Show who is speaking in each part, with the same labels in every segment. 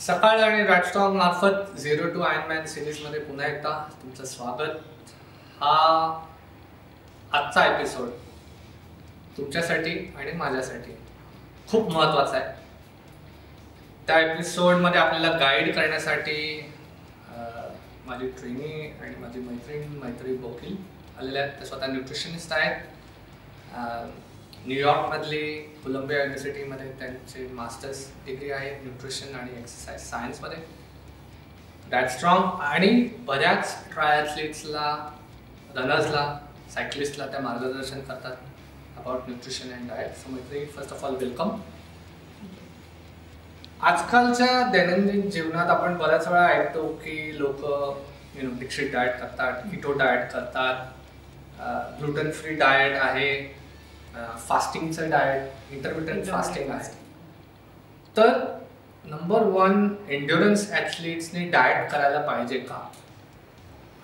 Speaker 1: सकाळ आणि राजस्ट्रॉंग मार्फत 0 to Iron Man सिरीजमध्ये पुन्हा एकदा तुमचं स्वागत. हा आजचा एपिसोड तुमच्यासाठी आणि माझ्यासाठी खूप महत्त्वाचा आहे. त्या एपिसोडमध्ये आपल्याला गाईड करण्यासाठी माझी ट्रेनी आणि माझी मैत्री बोकील आलेले आहेत. ते स्वतः न्यूट्रिशनिस्ट आहेत. न्यूयॉर्कमधली कोलंबिया युनिव्हर्सिटीमध्ये त्यांचे मास्टर्स डिग्री आहे न्यूट्रिशन आणि एक्सरसाइज सायन्समध्ये. राजस्ट्रॉंग आणि बऱ्याच ट्रायॲथलीट्सला, रनर्सला, सायकलिस्टला त्या मार्गदर्शन करतात about nutrition and diet. So मैत्री, फर्स्ट ऑफ ऑल वेलकम. आजकालच्या दैनंदिन जीवनात आपण बऱ्याच वेळा ऐकतो की लोक दीक्षित डाएट करतात, कीटो डाएट करतात, ग्लुटन फ्री डाएट आहे, फास्टिंगचं डाएट, इंटरमिटंट फास्टिंग आहे. तर नंबर 1, एन्ड्युरन्स ॲथलीट्सने डाएट करायला पाहिजे का?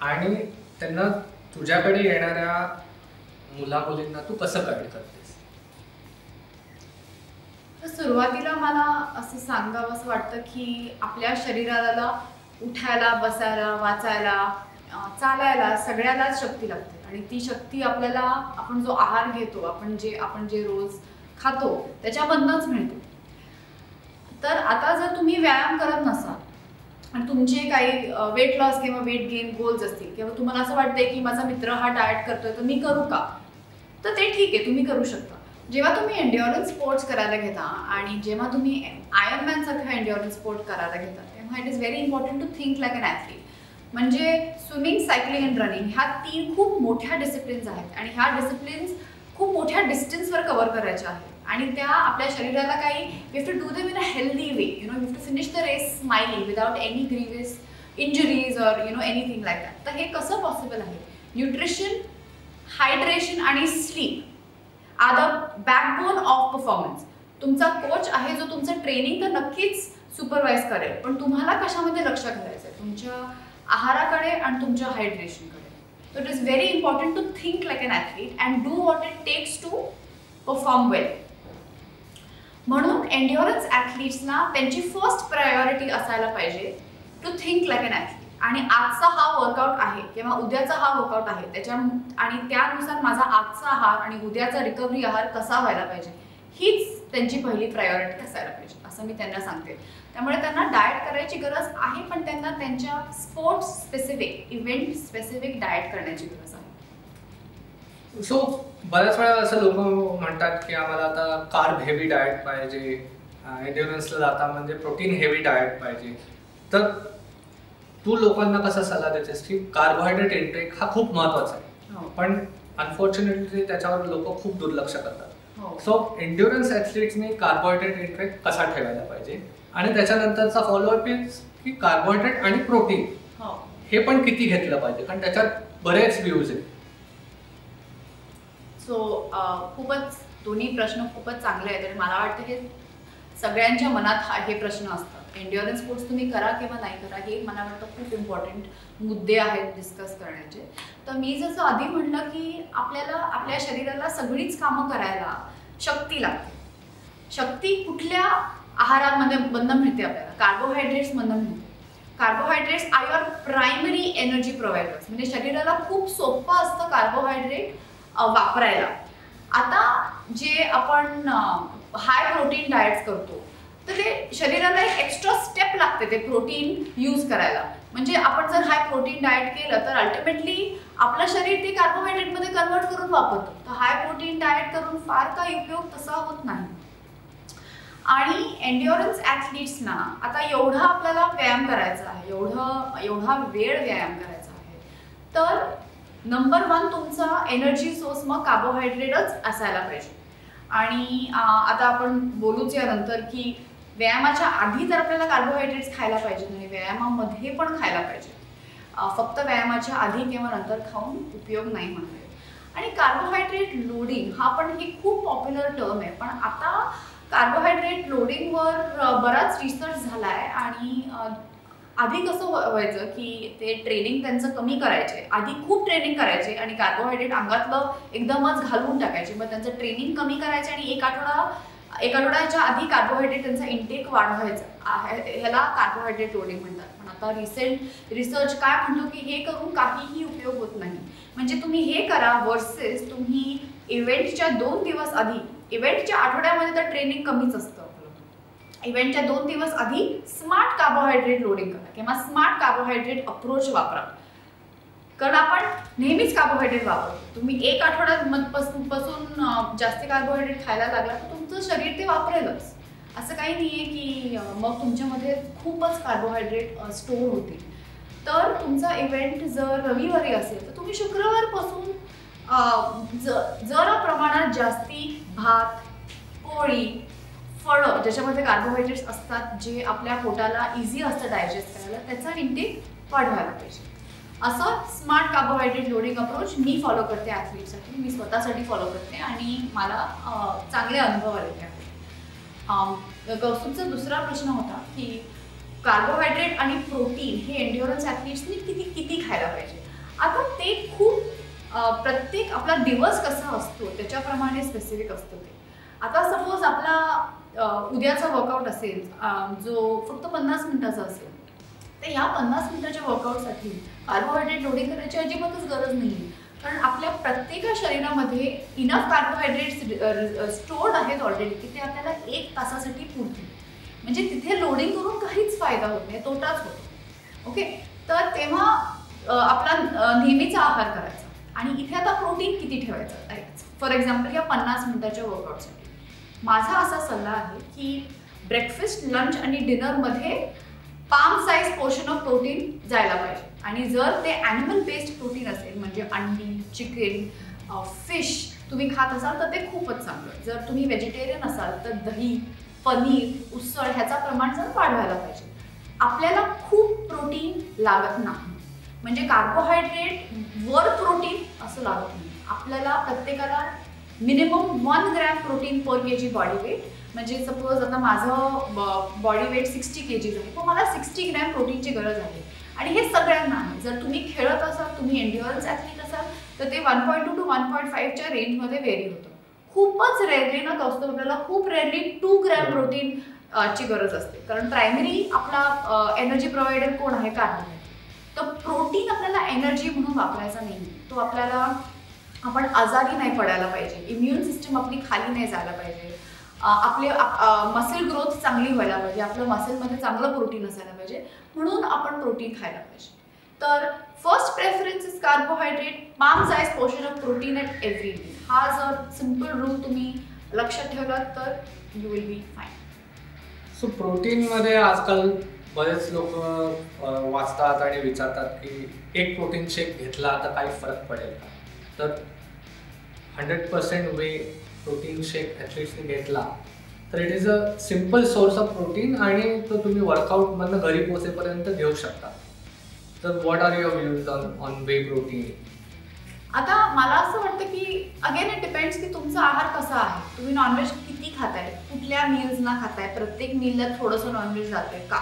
Speaker 1: आणि त्यांना तुझ्याकडे येणाऱ्या मुलामुलींना तू कसं गाईड करतेस?
Speaker 2: तर सुरुवातीला मला असं सांगावं असं वाटतं की आपल्या शरीराला उठायला, बसायला, वाचायला, चालायला सगळ्यालाच शक्ती लागते. आणि ती शक्ती आपल्याला आपण जो आहार घेतो, आपण जे रोज खातो त्याच्यामधनंच मिळते. तर आता जर तुम्ही व्यायाम करत नसाल आणि तुमचे काही वेट लॉस किंवा वेट गेन गोल्स असतील किंवा तुम्हाला असं वाटतंय की माझा मित्र हा डाएट करतोय तर मी करू का, तर ते ठीक आहे, तुम्ही करू शकता. जेव्हा तुम्ही एन्ड्युरन्स स्पोर्ट्स करायला घेता आणि जेव्हा तुम्ही आयर्न मॅन सारखा एन्ड्युरन्स स्पोर्ट करायला घेता तेव्हा it is very important to think like an athlete. म्हणजे स्विमिंग, सायकलिंग अँड रनिंग ह्या 3 खूप मोठ्या डिसिप्लिन्स आहेत आणि ह्या डिसिप्लिन्स खूप मोठ्या डिस्टन्सवर कव्हर करायच्या आहेत आणि त्या आपल्या शरीराला काही we have to do them in a healthy way. We have to finish the race smiling without any grievous injuries or anything like that. तर हे कसं पॉसिबल आहे? न्यूट्रिशन, हायड्रेशन आणि sleep are the backbone of performance. तुमचा coach आहे जो तुमचं training तर नक्कीच सुपरवाइज करेल, पण तुम्हाला कशामध्ये लक्ष घालायचं आहे? तुमच्या आहाराकडे आणि तुमच्या हायड्रेशनकडे. So it is very important to think like an athlete and do what it takes to perform well. म्हणून एन्ड्युरन्स ॲथलीट्सना त्यांची फर्स्ट प्रायोरिटी असायला पाहिजे to think like an athlete. आणि आजचा हा वर्कआउट आहे किंवा उद्याचा हा वर्कआउट आहे आणि त्यानुसार माझा आजचा आहार आणि उद्याचा रिकव्हरी आहार कसा व्हायला पाहिजे, हीच त्यांची पहिली प्रायोरिटी असायला पाहिजे असं मी त्यांना सांगते. त्यामुळे त्यांना डाएट करायची गरज आहे, पण त्यांना त्यांच्या sports specific, event specific diet करण्याची गरज आहे.
Speaker 1: सो बऱ्याच वेळा असं लोक म्हणतात की आम्हाला आता कार्ब हेवी डाएट पाहिजे, एन्ड्युरन्सला जाता म्हणजे प्रोटीन हेवी डाएट पाहिजे. तर तू लोकांना कसा सल्ला देतेस की कार्बोहायड्रेट इंटेक हा खूप महत्त्वाचा आहे, पण अनफॉर्च्युनेटली त्याच्यावर लोक खूप दुर्लक्ष करतात. सो एन्ड्युरन्स ॲथलीट्सने कार्बोहायड्रेट इंटेक कसा ठेवायला पाहिजे आणि त्याच्यानंतरचा फॉलोअप इज की कार्बोहायड्रेट आणि प्रोटीन हे पण किती घेतलं पाहिजे, कारण त्याच्यात बरेच व्ह्यूज आहेत.
Speaker 2: सो खूपच दोन्ही प्रश्न खूपच चांगले आहेत आणि मला वाटतं हे सगळ्यांच्या मनात हे प्रश्न असतात. एन्ड्युरन्स स्पोर्ट्स तुम्ही करा किंवा नाही करा हे मला वाटतं खूप इम्पॉर्टंट मुद्दे आहेत डिस्कस करण्याचे. तर मी जसं आधी म्हटलं की आपल्याला आपल्या शरीराला सगळीच कामं करायला शक्ती लागते. शक्ती कुठल्या आहारामध्ये मधनं मिळते? आपल्याला कार्बोहायड्रेट्समधनं मिळते. Carbohydrates are your primary energy providers. म्हणजे शरीराला खूप सोपं असतं कार्बोहायड्रेट वापरायला. आता जे आपण हाय प्रोटीन डाएट्स करतो तर ते शरीराला एक एक्स्ट्रा स्टेप लागते ते प्रोटीन यूज करायला. म्हणजे आपण जर हाय प्रोटीन डाएट केलं तर अल्टिमेटली आपलं शरीर ते कार्बोहायड्रेटमध्ये कन्वर्ट करून वापरतो. तर हाय प्रोटीन डाएट करून फार काही उपयोग तसा होत नाही. आणि एन्ड्युरन्स ॲथलीट्सना आता एवढा आपल्याला व्यायाम करायचा आहे, एवढा वेळ व्यायाम करायचा आहे, तर नंबर 1 तुमचा एनर्जी सोर्स मग कार्बोहायड्रेटच असायला पाहिजे. आणि आता आपण बोलूच यानंतर की व्यायामाच्या आधी तर आपल्याला कार्बोहायड्रेट्स खायला पाहिजे आणि व्यायामामध्ये पण खायला पाहिजे. फक्त व्यायामाच्या आधी किंवा नंतर खाऊन उपयोग नाही होणार. आणि कार्बोहायड्रेट लोडिंग हा पण ही खूप पॉप्युलर टर्म आहे, पण आता कार्बोहायड्रेट लोडिंगवर बराच रिसर्च झाला आहे. आणि आधी कसं व्हायचं की ते ट्रेनिंग त्यांचं कमी करायचे, आधी खूप ट्रेनिंग करायचे आणि कार्बोहायड्रेट अंगातलं एकदमच घालवून टाकायचे. मग त्यांचं ट्रेनिंग कमी करायचे आणि एक आठवडा एक आठवड्याच्या आधी कार्बोहायड्रेट त्यांचा इंटेक वाढवायचा, ह्याला कार्बोहायड्रेट लोडिंग म्हणतात. पण आता रिसेंट रिसर्च काय म्हणतो की हे करून काहीही उपयोग होत नाही. म्हणजे तुम्ही हे करा वर्सेस तुम्ही इव्हेंटच्या 2 दिवस आधी, इव्हेंटच्या आठवड्यामध्ये तर ट्रेनिंग कमीच असतं, इव्हेंटच्या 2 दिवस आधी स्मार्ट कार्बोहायड्रेट लोडिंग करा किंवा स्मार्ट कार्बोहायड्रेट अप्रोच वापरा. कारण आपण नेहमीच कार्बोहायड्रेट वापरतो. तुम्ही एक आठवड्यापासून जास्त कार्बोहायड्रेट खायला लागला तर तुमचं शरीर ते वापरेलच. असं काही नाही आहे की मग तुमच्यामध्ये खूपच कार्बोहायड्रेट स्टोअर होतील. तर तुमचा इव्हेंट जर रविवारी असेल तर तुम्ही शुक्रवारपासून जरा प्रमाणात जास्ती भात, पोळी, फळं ज्याच्यामध्ये कार्बोहायड्रेट्स असतात, जे आपल्या पोटाला इझी असतं डायजेस्ट करायला, त्याचा इंटेक वाढवायला पाहिजे. असं smart carbohydrate loading approach me follow करते ॲथलीटसाठी, मी स्वतःसाठी फॉलो करते आणि मला चांगले अनुभव आलेले आहेत. कौस्तुभचा दुसरा प्रश्न होता की कार्बोहायड्रेट आणि प्रोटीन हे एन्ड्युरन्स ॲथलीट्सनी किती खायला पाहिजे. आता ते खूप प्रत्येक आपला दिवस कसा असतो त्याच्याप्रमाणे स्पेसिफिक असतं ते. आता सपोज आपला उद्याचा वर्कआउट असेल जो फक्त 50 मिनिटाचा असेल, तर ह्या 50 मिनिटाच्या वर्कआउटसाठी कार्बोहायड्रेट लोडिंग करायची अजिबातच गरज नाही. कारण आपल्या प्रत्येक शरीरामध्ये इनफ कार्बोहायड्रेट्स स्टोर्ड आहेत ऑलरेडी की ते आपल्याला 1 तासासाठी पुरतील. म्हणजे तिथे लोडिंग करून काहीच फायदा होत नाही, तोटाच होतो. ओके, तर तेव्हा आपला नेहमीचा आहार करायचा. आणि इथे आता प्रोटीन किती ठेवायचं. फॉर एक्झाम्पल या 50 मिनिटाच्या वर्कआउटसाठी माझा असा सल्ला आहे की ब्रेकफास्ट, लंच आणि डिनरमध्ये palm size portion of protein जायला पाहिजे. आणि जर ते ॲनिमल बेस्ड प्रोटीन असेल म्हणजे अंडी, चिकन, फिश तुम्ही खात असाल तर ते खूपच चांगलं. जर तुम्ही व्हेजिटेरियन असाल तर दही, पनीर, उसळ ह्याचा प्रमाण जर वाढवायला पाहिजे. आपल्याला खूप प्रोटीन लागत नाही, म्हणजे कार्बोहायड्रेट वर प्रोटीन असं लागत नाही. आपल्याला प्रत्येकाला मिनिमम 1 ग्रॅम प्रोटीन पर kg बॉडी वेट. म्हणजे सपोज आता माझं बॉडी वेट 60 kg आहे, तर मला 60 ग्रॅम प्रोटीनची गरज आहे. आणि हे सगळ्यांना आहे. जर तुम्ही खेळत असाल, तुम्ही एन्ड्युरन्स ॲथलीट असाल तर ते 1.2 to 1.5च्या रेंजमध्ये व्हेरी होतं. खूपच रेअरली ना दोस्तों, आपल्याला खूप रेअरली 2 ग्रॅम प्रोटीन ची गरज असते. कारण प्रायमरी आपला एनर्जी प्रोव्हायडर कोण आहे? कार्बोहायड्रेट. तर प्रोटीन आपल्याला एनर्जी म्हणून वापरायचा नाही. तो आपल्याला आपण आजारी नाही पडायला पाहिजे, इम्युन सिस्टम आपली खाली नाही जायला पाहिजे, आपले मसल ग्रोथ चांगली व्हायला पाहिजे, आपल्या मसलमध्ये चांगलं प्रोटीन असायला पाहिजे, म्हणून आपण प्रोटीन खायला पाहिजे. तर first preference is carbohydrate, palm size portion of protein at every meal. हा जर सिम्पल रूल तुम्ही लक्षात ठेवलात तर you will be fine.
Speaker 1: So प्रोटीनमध्ये आजकाल बरेच लोक वाचतात आणि विचारतात की एक प्रोटीन शेक घेतला तर काही फरक पडेल का. तर 100% वे प्रोटीन शेक ॲथलीट्सने घेतला तर it is a simple source of protein आणि तो तुम्ही वर्कआउटमधनं घरी पोहोचेपर्यंत घेऊ शकता. तर what are your views on whey protein?
Speaker 2: आता मला असं वाटतं की अगेन इट डिपेंड्स की तुमचा आहार कसा आहे. तुम्ही नॉनव्हेज किती खाताय, कुठल्या मील्सना खाताय, प्रत्येक मीलला थोडंसं नॉनव्हेज जातंय का.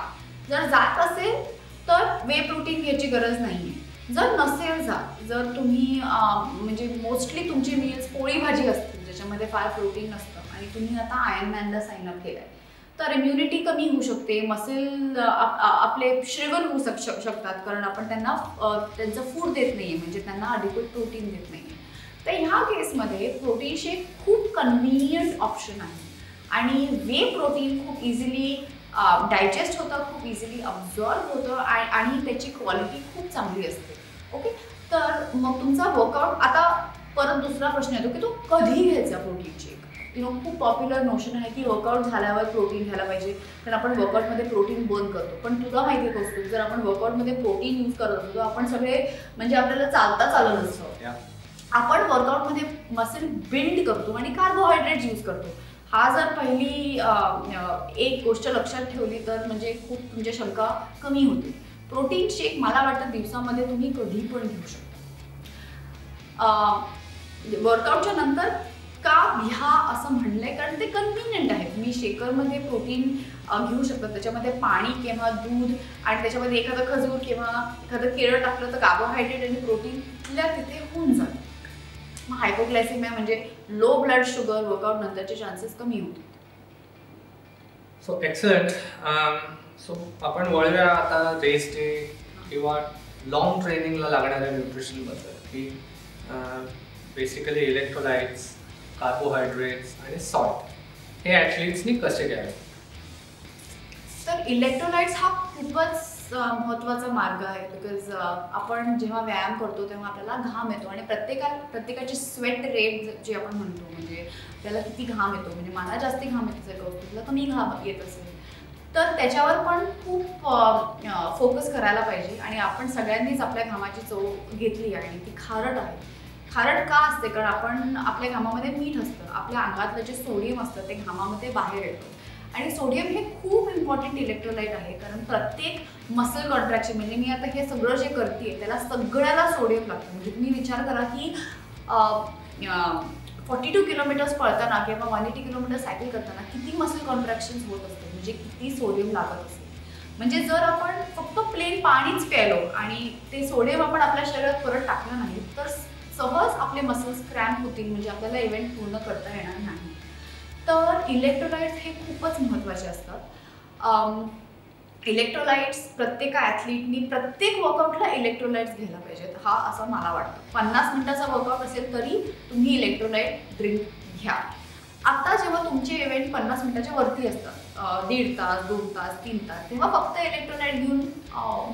Speaker 2: जर जात असेल तर वे प्रोटीन घ्यायची गरज नाही आहे. जर नसेल जात, जर तुम्ही म्हणजे मोस्टली तुमची मील्स पोळी भाजी असतील ज्याच्यामध्ये फार प्रोटीन नसतं आणि तुम्ही आता आयर्नमॅनला साइन अप केलं आहे, तर इम्युनिटी कमी होऊ शकते, मसल आपले श्रिवल होऊ शकतात कारण आपण त्यांना त्यांचं फूड देत नाही आहे, म्हणजे त्यांना अडिक्वेट प्रोटीन देत नाही आहे. तर ह्या केसमध्ये प्रोटीन शेक खूप कन्व्हिनियंट ऑप्शन आहे आणि वे प्रोटीन खूप इझिली डायजेस्ट होतं, खूप इझिली अब्झॉर्ब होतं आणि त्याची क्वालिटी खूप चांगली असते. ओके, तर मग तुमचा वर्कआउट, आता परत दुसरा प्रश्न येतो की तो कधी घ्यायचा प्रोटीन शेक. खूप पॉप्युलर नोशन आहे की वर्कआउट झाल्यावर प्रोटीन घ्यायला पाहिजे कारण आपण वर्कआउटमध्ये प्रोटीन बर्न करतो. पण तुला माहिती आहे असतो जर आपण वर्कआउटमध्ये प्रोटीन यूज करत असतो आपण सगळे म्हणजे आपल्याला चालता चालत नसतं, आपण वर्कआउटमध्ये मसल बिल्ड करतो आणि कार्बोहायड्रेट यूज करतो. हा जर पहिली एक गोष्ट लक्षात ठेवली तर म्हणजे खूप तुमच्या शंका कमी होतील. प्रोटीन शेक मला वाटतं दिवसामध्ये तुम्ही कधी पण घेऊ शकता. वर्कआउटच्या नंतर का घ्या असं म्हणलंय कारण ते कन्व्हिनियंट आहे. तुम्ही शेकरमध्ये प्रोटीन घेऊ शकता, त्याच्यामध्ये पाणी किंवा दूध आणि त्याच्यामध्ये एखादं खजूर किंवा एखादं केळं टाकलं तर कार्बोहायड्रेट आणि प्रोटीन तिथल्या तिथे होऊन जातं. मग हायपोग्लायसेमिया म्हणजे लो ब्लड शुगर वर्कआउट नंतरचे चान्सेस कमी होतात.
Speaker 1: So excellent. सो आपण वळूया आता रेस डे किंवा लॉंग ट्रेनिंगला लागणाऱ्या न्यूट्रिशनबद्दल, की बेसिकली इलेक्ट्रोलाइट्स, कार्बोहायड्रेट्स आणि सॉल्ट हे ॲथलीट्सनी कसे घ्यावे.
Speaker 2: तर इलेक्ट्रोलाइट्स हा खूपच महत्त्वाचा मार्ग आहे. बिकॉज आपण जेव्हा व्यायाम करतो तेव्हा आपल्याला घाम येतो आणि प्रत्येकाची स्वेट रेट जे आपण म्हणतो, म्हणजे आपल्याला किती घाम येतो, म्हणजे मला जास्ती घाम येत असेल, कौस्तुभला कमी घाम येत असेल, तर त्याच्यावर पण खूप फोकस करायला पाहिजे. आणि आपण सगळ्यांनीच आपल्या घामाची चव घेतली आणि ती खारट आहे. खारट का असते? कारण आपण आपल्या घामामध्ये मीठ असतं, आपल्या अंगातलं जे सोडियम असतं ते घामामध्ये बाहेर येतं. आणि सोडियम हे खूप इम्पॉर्टंट इलेक्ट्रोलाइट आहे. कारण प्रत्येक मसल कॉन्ट्रॅक्शन, म्हणजे मी आता हे सगळं जे करते त्याला सगळ्याला सोडियम लागतं. म्हणजे तुम्ही विचार करा की 42 किलोमीटर्स पळताना किंवा 180 किलोमीटर सायकल करताना किती मसल कॉन्ट्रॅक्शन्स होत असते, म्हणजे किती सोडियम लागत असते. म्हणजे जर आपण फक्त प्लेन पाणीच प्यायलो आणि ते सोडियम आपण आपल्या शरीरात परत टाकलं नाही तर सहज आपले मसल्स क्रॅम्प होतील, म्हणजे आपल्याला इव्हेंट पूर्ण करता येणार नाही. तर इलेक्ट्रोलाइट्स हे खूपच महत्त्वाचे असतात. इलेक्ट्रोलाइट्स प्रत्येक ॲथलीटनी प्रत्येक वर्कआउटला इलेक्ट्रोलाइट्स घ्यायला पाहिजेत, हा असं मला वाटतं. 50 मिनिटाचा वर्कआउट असेल तरी तुम्ही इलेक्ट्रोलाइट ड्रिंक घ्या. आता जेव्हा तुमचे इव्हेंट 50 मिनिटाच्या वरती असतात, 1.5 तास, 2 तास, 3 तास, तेव्हा फक्त इलेक्ट्रोलाइट घेऊन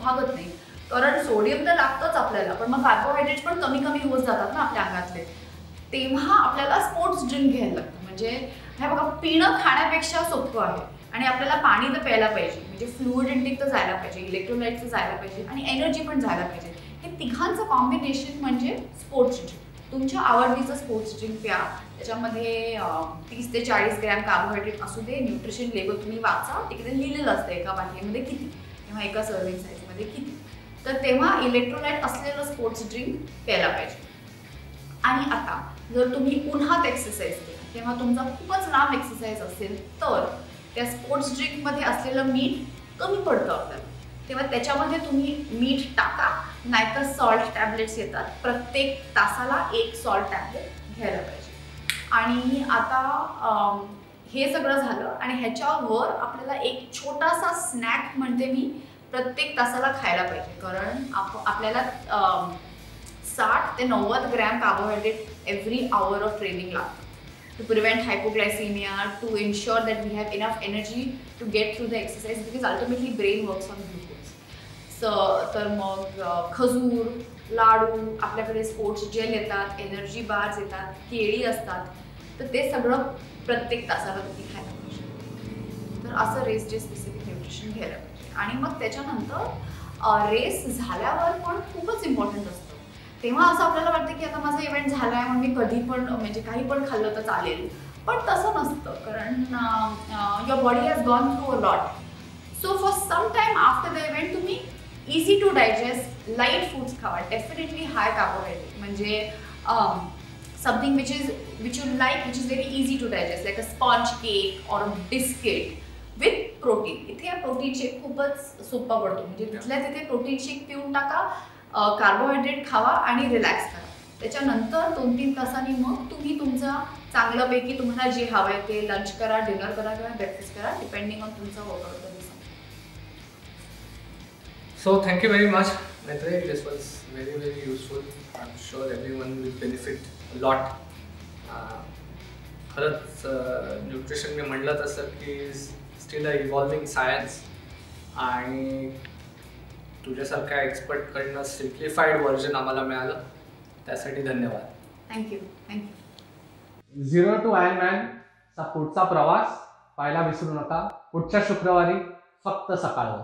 Speaker 2: भागत नाही. कारण सोडियम तर लागतंच आपल्याला, पण मग कार्बोहायड्रेट्स पण कमी कमी होत जातात ना आपल्या अंगातले. तेव्हा आपल्याला स्पोर्ट्स ड्रिंक घ्यायला लागतं. म्हणजे हे बघा, पिणं खाण्यापेक्षा सोपं आहे आणि आपल्याला पाणी तर प्यायला पाहिजे, म्हणजे फ्लुइड इंटेक तर जायला पाहिजे, इलेक्ट्रोलाइट्स तर जायला पाहिजे आणि एनर्जी पण जायला पाहिजे. हे तिघांचं कॉम्बिनेशन म्हणजे स्पोर्ट्स ड्रिंक. तुमच्या आवडीचं स्पोर्ट्स ड्रिंक प्या. त्याच्यामध्ये 30 ते 40 ग्रॅम कार्बोहायड्रेट असू दे. न्यूट्रिशन लेबल तुम्ही वाचा, तिकडे लिहिलेलं असतं एका बाटलीमध्ये किती किंवा एका सर्विंग साईजमध्ये किती. तर तेव्हा इलेक्ट्रोलाइट असलेलं स्पोर्ट्स ड्रिंक प्यायला पाहिजे. आणि आता जर तुम्ही उन्हात एक्सरसाइज केला तेव्हा तुमचा खूपच लांब एक्सरसाइज असेल तर त्या स्पोर्ट्स ड्रिंकमध्ये असलेलं मीठ कमी पडतं आपल्याला, तेव्हा त्याच्यामध्ये तुम्ही मीठ टाका. नाहीतर सॉल्ट टॅबलेट्स येतात, प्रत्येक तासाला 1 सॉल्ट टॅबलेट घ्यायला पाहिजे. आणि आता हे सगळं झालं आणि ह्याच्यावर आपल्याला एक छोटासा स्नॅक म्हणते मी प्रत्येक तासाला खायला पाहिजे. कारण आपल्याला 60 ते 90 gram carbohydrate every hour of training लागतं. To prevent hypoglycemia, to ensure that we have enough energy to get through the exercise, because ultimately brain works on glucose. So तर मग खजूर, लाडू, आपल्याकडे स्पोर्ट्स जेल येतात, एनर्जी बार्स येतात, केळी असतात, तर ते सगळं प्रत्येक तासाला तुम्ही खायला पाहिजे. तर असं रेस डे स्पेसिफिक न्यूट्रिशन घ्यायला पाहिजे. आणि मग त्याच्यानंतर रेस झाल्यावर पण खूपच इम्पॉर्टंट असतं. तेव्हा असं आपल्याला वाटतं की आता माझा इव्हेंट झाला आहे म्हणून मी कधी पण म्हणजे काही पण खाल्लं तर चालेल, पण तसं नसतं. कारण your body has gone through a lot. So for some time after the event तुम्ही easy to digest light foods खावा. डेफिनेटली हाय कार्बोहायड्रेट, म्हणजे something which you like, which is very easy to digest, like a sponge cake और biscuit with protein. इथे protein shake खूपच सोपा पडतो. म्हणजे तिथल्या तिथे प्रोटीन शेक पिऊन टाका, कार्बोहायड्रेट खावा आणि रिलॅक्स करा. त्याच्यानंतर 2-3 तासांनी मग तुम्ही तुमचा चांगल्यापैकी तुम्हाला जे हवं आहे ते लंच करा, डिनर करा किंवा ब्रेकफास्ट करा, डिपेंडिंग ऑन तुमचा वर्कआउट कधी संपतो.
Speaker 1: So thank you very much, Maitreyi. This was very very useful. I'm sure everyone will benefit a lot. खरंच न्यूट्रिशन मी म्हणलं तसं की स्टील अ इव्हॉल्विंग सायन्स, आणि तुझ्यासारख्या एक्सपर्टकडनं सिम्प्लिफाईड व्हर्जन आम्हाला मिळालं, त्यासाठी धन्यवाद.
Speaker 2: थँक्यू.
Speaker 1: 0 to Ironman चा पुढचा प्रवास पाहायला विसरू नका पुढच्या शुक्रवारी फक्त सकाळवर.